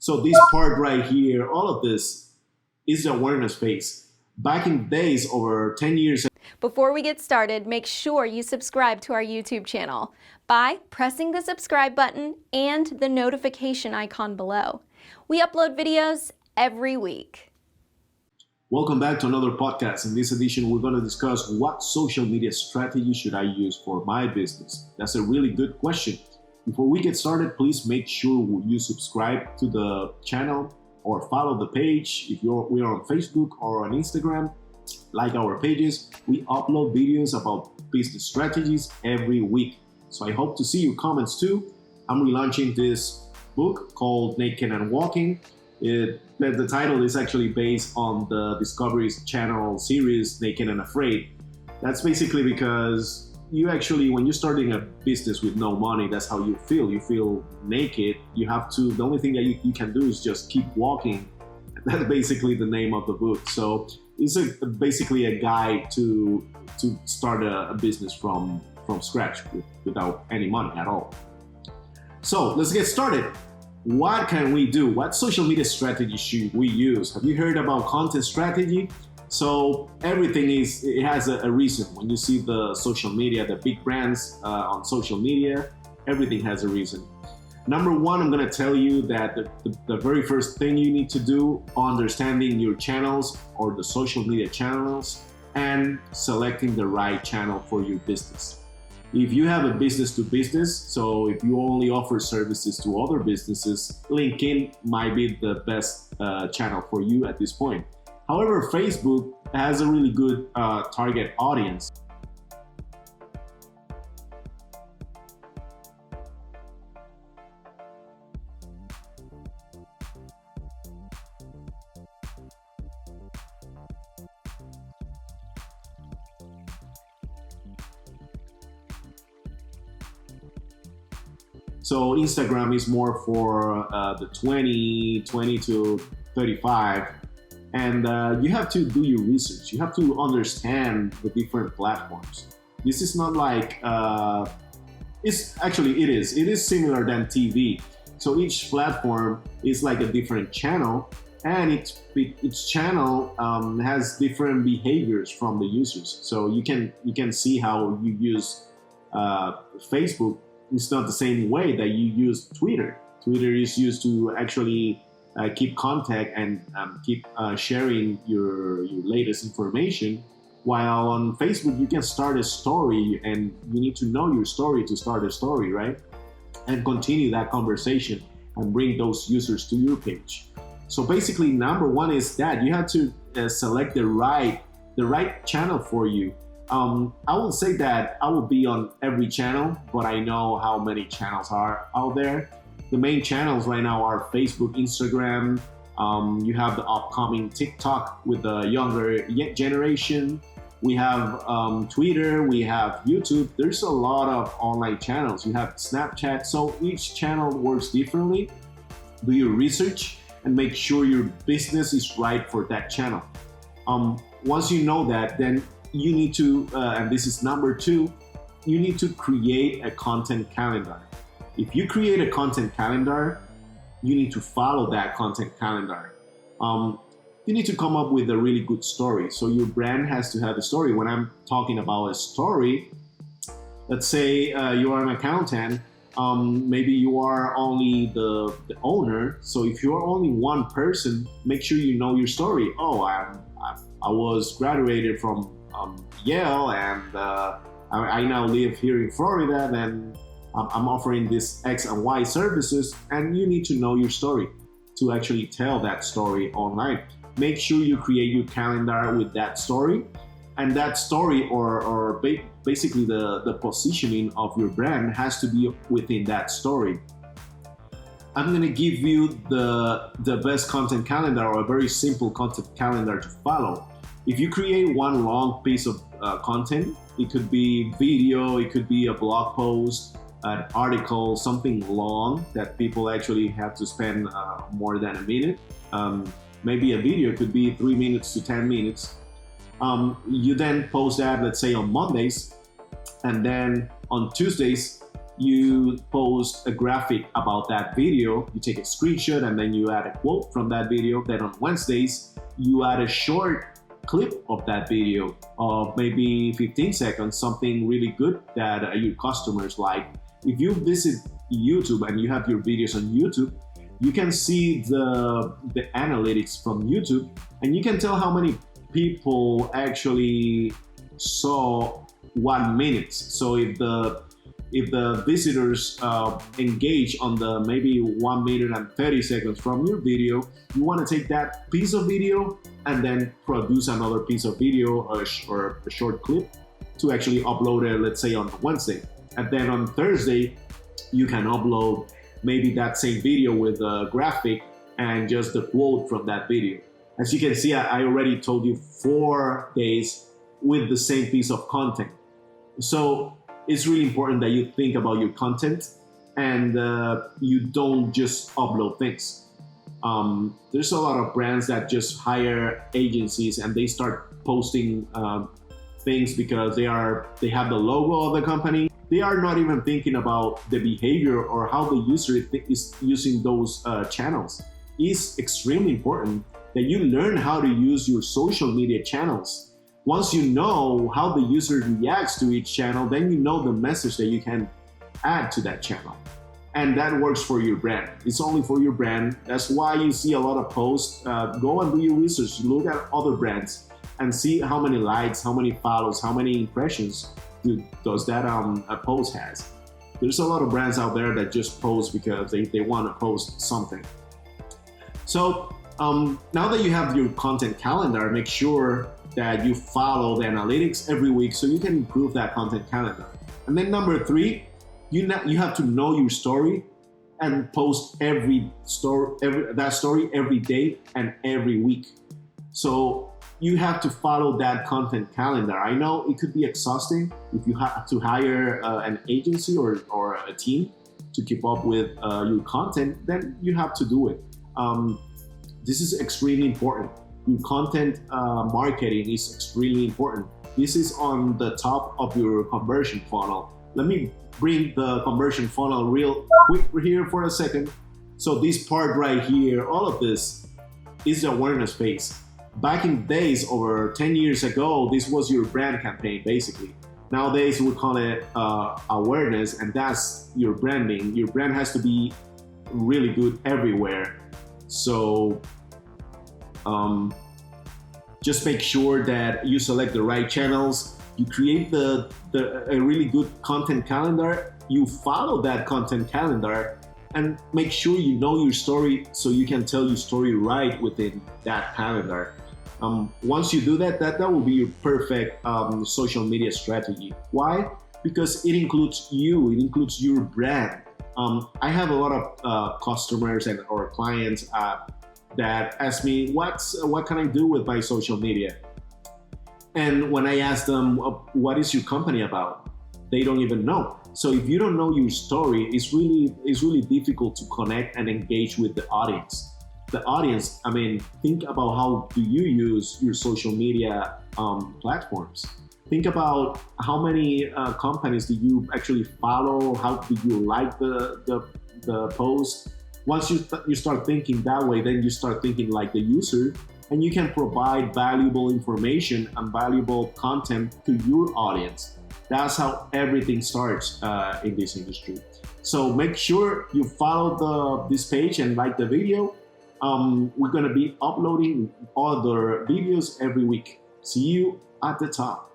So this part right here, all of this is the awareness phase. Back in days, over 10 years. Before we get started, make sure you subscribe to our YouTube channel by pressing the subscribe button and the notification icon below. We upload videos every week. Welcome back to another podcast. In this edition, we're going to discuss what social media strategy should I use for my business. That's a really good question. Before we get started, please make sure you subscribe to the channel or follow the page. If we are on Facebook or on Instagram, like our pages. We upload videos about business strategies every week. So I hope to see your comments too. I'm relaunching this book called Naked and Walking. The title is actually based on the Discovery Channel series Naked and Afraid. That's basically because when you're starting a business with no money, that's how you feel. You feel naked. The only thing that you can do is just keep walking. That's basically the name of the book. So it's basically a guide to start a business from scratch without any money at all. So let's get started. What can we do? What social media strategy should we use? Have you heard about content strategy? So everything has a reason. When you see the social media, the big brands on social media, everything has a reason. Number one, I'm going to tell you that the very first thing you need to do, understanding your channels or the social media channels and selecting the right channel for your business. If you have a business to business, so if you only offer services to other businesses, LinkedIn might be the best channel for you at this point. However, Facebook has a really good target audience. So Instagram is more for the 20 to 35. And you have to do your research. You have to understand the different platforms. This is not like, it is similar than TV. So each platform is like a different channel, and each channel has different behaviors from the users. So you can see how you use Facebook. It's not the same way that you use Twitter. Twitter is used to actually keep contact and keep sharing your latest information. While on Facebook, you can start a story, and you need to know your story to start a story, right? And continue that conversation and bring those users to your page. So basically, number one is that you have to select the right channel for you. I would say that I will be on every channel, but I know how many channels are out there. The main channels right now are Facebook, Instagram. You have the upcoming TikTok with the younger generation. We have Twitter, we have YouTube. There's a lot of online channels. You have Snapchat. So each channel works differently. Do your research and make sure your business is right for that channel. Once you know that, then you need to, and this is number two, you need to create a content calendar. If you create a content calendar, you need to follow that content calendar. You need to come up with a really good story. So your brand has to have a story. When I'm talking about a story, let's say you are an accountant, maybe you are only the owner. So if you are only one person, make sure you know your story. Oh, I was graduated from Yale, and I now live here in Florida, and I'm offering this X and Y services, and you need to know your story to actually tell that story online. Make sure you create your calendar with that story, and that story or basically the positioning of your brand has to be within that story. I'm gonna give you the best content calendar, or a very simple content calendar to follow. If you create one long piece of content, it could be video, it could be a blog post, an article, something long that people actually have to spend more than a minute. Maybe a video could be 3 minutes to 10 minutes. You then post that, let's say on Mondays, and then on Tuesdays, you post a graphic about that video, you take a screenshot and then you add a quote from that video. Then on Wednesdays, you add a short clip of that video of maybe 15 seconds, something really good that your customers like. If you visit YouTube and you have your videos on YouTube, you can see the analytics from YouTube, and you can tell how many people actually saw 1 minute. So if the visitors engage on the maybe 1 minute and 30 seconds from your video, you want to take that piece of video and then produce another piece of video or a short clip to actually upload it, let's say on Wednesday. And then on Thursday, you can upload maybe that same video with a graphic and just the quote from that video. As you can see, I already told you 4 days with the same piece of content. So it's really important that you think about your content and you don't just upload things. There's a lot of brands that just hire agencies and they start posting things because they have the logo of the company. They are not even thinking about the behavior or how the user is using those channels. It's extremely important that you learn how to use your social media channels. Once you know how the user reacts to each channel, then you know the message that you can add to that channel. And that works for your brand. It's only for your brand. That's why you see a lot of posts. Go and do your research. Look at other brands and see how many likes, how many follows, how many impressions does that a post has. There's a lot of brands out there that just post because they want to post something. So now that you have your content calendar, make sure that you follow the analytics every week so you can improve that content calendar. And then number 3, you have to know your story and post that story every day and every week. So you have to follow that content calendar. I know it could be exhausting if you have to hire an agency or a team to keep up with your content, then you have to do it. This is extremely important. Your content marketing is extremely important. This is on the top of your conversion funnel. Let me bring the conversion funnel real quick here for a second. So this part right here, all of this is the awareness phase. Back in days, over 10 years ago, this was your brand campaign, basically. Nowadays, we call it awareness, and that's your branding. Your brand has to be really good everywhere. So just make sure that you select the right channels. You create a really good content calendar. You follow that content calendar and make sure you know your story so you can tell your story right within that calendar. Once you do that, that will be your perfect social media strategy. Why? Because it includes you, it includes your brand. I have a lot of customers or clients that ask me, what can I do with my social media? And when I ask them, what is your company about? They don't even know. So if you don't know your story, it's really difficult to connect and engage with the audience. The audience, I mean, think about how do you use your social media platforms. Think about how many companies do you actually follow? How do you like the post? Once you start thinking that way, then you start thinking like the user, and you can provide valuable information and valuable content to your audience. That's how everything starts in this industry. So make sure you follow this page and like the video. We're gonna be uploading other videos every week. See you at the top.